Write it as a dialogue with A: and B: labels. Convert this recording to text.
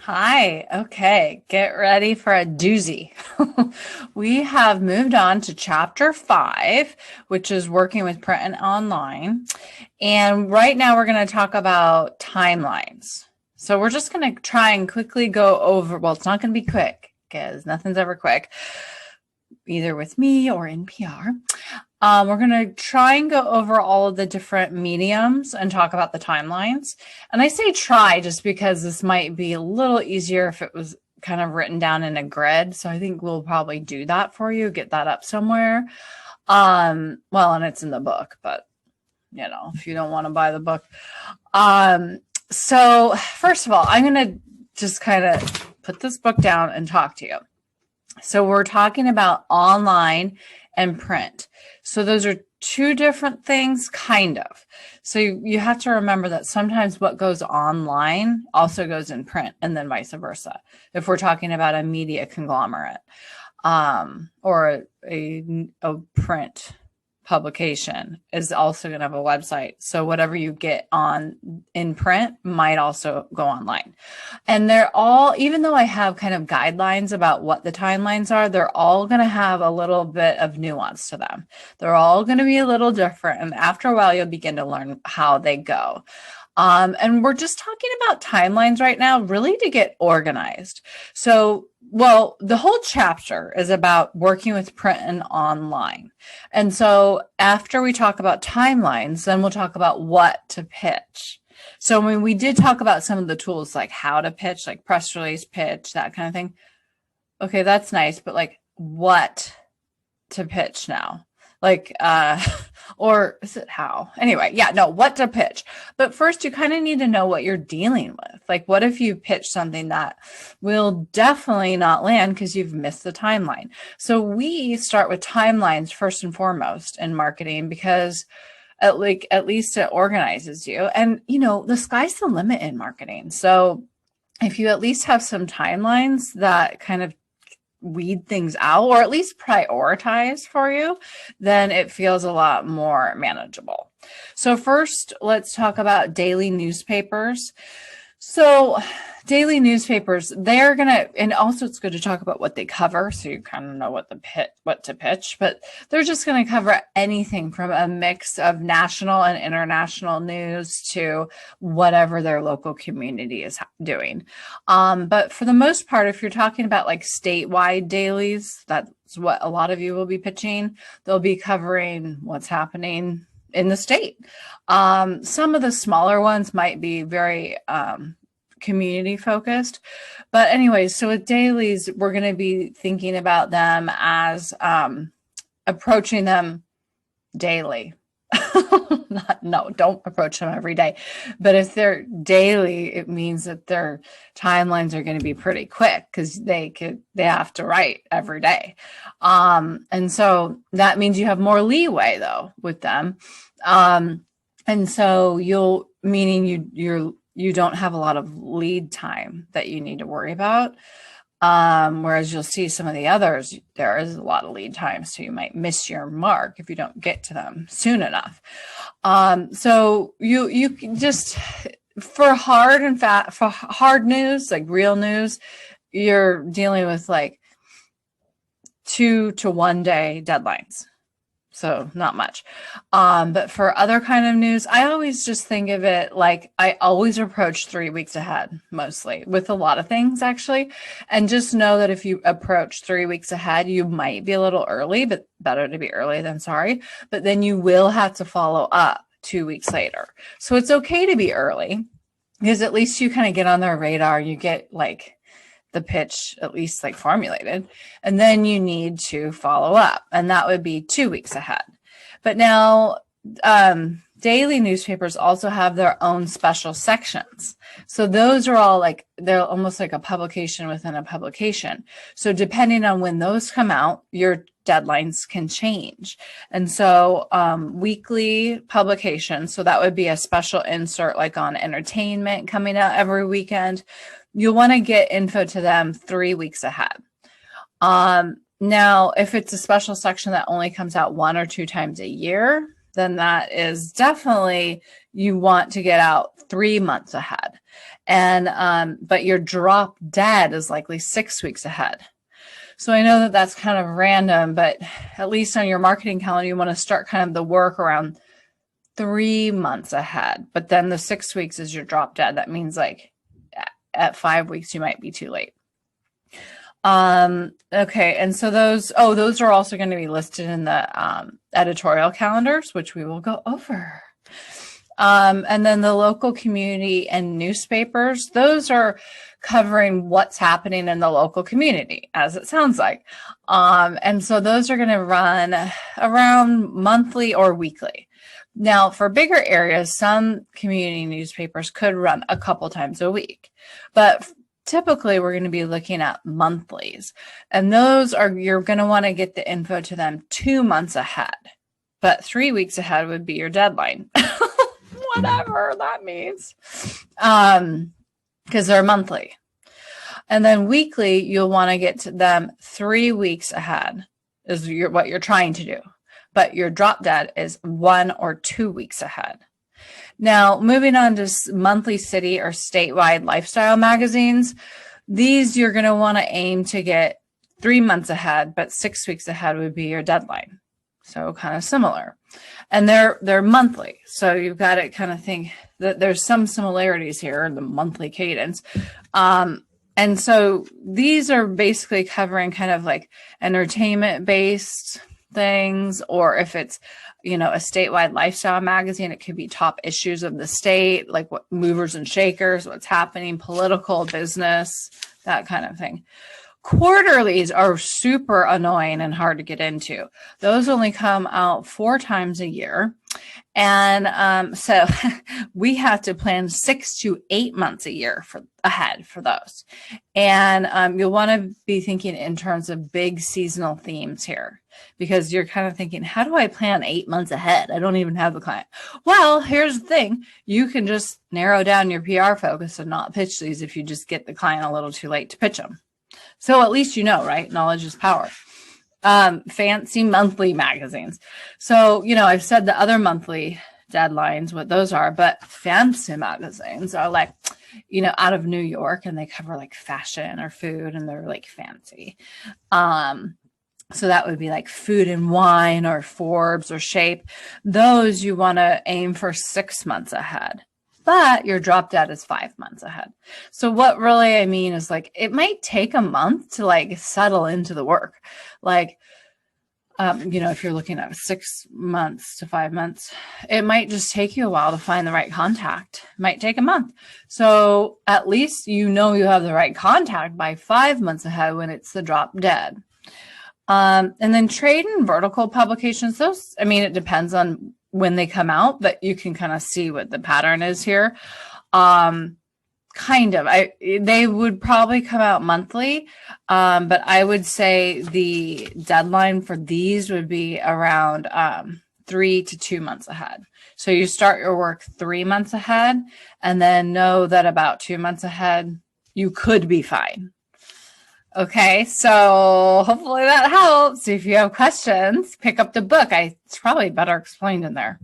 A: Hi. Okay, get ready for a doozy. We have moved on to chapter 5, which is working with print and online. And right now we're going to talk about timelines. So we're just going to try and quickly go over, well, it's not going to be quick because nothing's ever quick, either with me or in PR. We're going to try and go over all of the different mediums and talk about the timelines. And I say try just because this might be a little easier if it was kind of written down in a grid. So I think we'll probably do that for you, get that up somewhere. Well, and it's in the book, but if you don't want to buy the book. So first of all, I'm going to just kind of put this book down and talk to you. So we're talking about online and print. So those are two different things, kind of. So you have to remember that sometimes what goes online also goes in print and then vice versa. If we're talking about a media conglomerate or a print publication is also going to have a website. So whatever you get in print might also go online. And they're all, even though I have kind of guidelines about what the timelines are, they're all going to have a little bit of nuance to them. They're all going to be a little different. And after a while, you'll begin to learn how they go. And we're just talking about timelines right now, really to get organized. So, well, the whole chapter is about working with print and online. And so after we talk about timelines, then we'll talk about what to pitch. So when we did talk about some of the tools, like how to pitch, like press release pitch, that kind of thing. Okay, that's nice. But like what to pitch now? Or is it how? Anyway, what to pitch. But first, you kind of need to know what you're dealing with. Like, what if you pitch something that will definitely not land because you've missed the timeline? So we start with timelines first and foremost in marketing because at least it organizes you. And, the sky's the limit in marketing. So if you at least have some timelines that kind of weed things out or at least prioritize for you, then it feels a lot more manageable. So first, let's talk about daily newspapers. So daily newspapers, and also it's good to talk about what they cover so you kind of know what to pitch, but they're just going to cover anything from a mix of national and international news to whatever their local community is doing. But for the most part, if you're talking about like statewide dailies, that's what a lot of you will be pitching. They'll be covering what's happening in the state. Some of the smaller ones might be very community focused. But anyways, so with dailies, we're going to be thinking about them as approaching them daily. Don't approach them every day. But if they're daily, it means that their timelines are going to be pretty quick because they have to write every day. And so that means you have more leeway though with them. And so you don't have a lot of lead time that you need to worry about. Whereas you'll see some of the others, there is a lot of lead time. So you might miss your mark if you don't get to them soon enough. So you can just, for hard news, like real news, you're dealing with like 2 to 1 day deadlines. So not much. But for other kind of news, I always just think of it like I always approach 3 weeks ahead, mostly with a lot of things actually. And just know that if you approach 3 weeks ahead, you might be a little early, but better to be early than sorry. But then you will have to follow up 2 weeks later. So it's okay to be early because at least you kind of get on their radar. You get like the pitch at least like formulated, and then you need to follow up, and that would be 2 weeks ahead. But now daily newspapers also have their own special sections. So those are all like, they're almost like a publication within a publication. So depending on when those come out, your deadlines can change. And so weekly publications, so that would be a special insert like on entertainment coming out every weekend. You'll want to get info to them 3 weeks ahead. Now, if it's a special section that only comes out 1 or 2 times a year, then that is definitely you want to get out 3 months ahead. And but your drop dead is likely 6 weeks ahead. So I know that that's kind of random, but at least on your marketing calendar, you want to start kind of the work around 3 months ahead. But then the 6 weeks is your drop dead. That means like at 5 weeks, you might be too late. Okay. And so those are also going to be listed in the editorial calendars, which we will go over. And then the local community and newspapers, those are covering what's happening in the local community, as it sounds like. And so those are going to run around monthly or weekly. Now, for bigger areas, some community newspapers could run a couple times a week, but typically we're going to be looking at monthlies. And those are, you're going to want to get the info to them 2 months ahead, but 3 weeks ahead would be your deadline. Whatever that means, because they're monthly. And then weekly, you'll want to get to them 3 weeks ahead is what you're trying to do. But your drop dead is 1 or 2 weeks ahead. Now, moving on to monthly city or statewide lifestyle magazines, these you're going to want to aim to get 3 months ahead, but 6 weeks ahead would be your deadline. So kind of similar. And they're monthly. So you've got to kind of think that there's some similarities here in the monthly cadence. And so these are basically covering kind of like entertainment based things, or if it's, a statewide lifestyle magazine, it could be top issues of the state, like what movers and shakers, what's happening, political, business, that kind of thing. Quarterlies are super annoying and hard to get into. Those only come out 4 times a year. And so we have to plan 6 to 8 months a year ahead for those. And you'll want to be thinking in terms of big seasonal themes here, because you're kind of thinking, how do I plan 8 months ahead? I don't even have the client. Well, here's the thing. You can just narrow down your PR focus and not pitch these if you just get the client a little too late to pitch them. So at least right? Knowledge is power. Fancy monthly magazines. So, I've said the other monthly deadlines, what those are, but fancy magazines are like, out of New York, and they cover like fashion or food, and they're like fancy. So that would be like Food and Wine or Forbes or Shape. Those you want to aim for 6 months ahead. But your drop dead is 5 months ahead. So what really I mean is like, it might take a month to like settle into the work. Like, if you're looking at 6 months to 5 months, it might just take you a while to find the right contact. It might take a month. So at least you have the right contact by 5 months ahead when it's the drop dead. And then trade and vertical publications, those, it depends on when they come out, but you can kind of see what the pattern is here. They would probably come out monthly, but I would say the deadline for these would be around 3 to 2 months ahead. So you start your work 3 months ahead, and then know that about 2 months ahead, you could be fine. Okay, so hopefully that helps. If you have questions, pick up the book. It's probably better explained in there.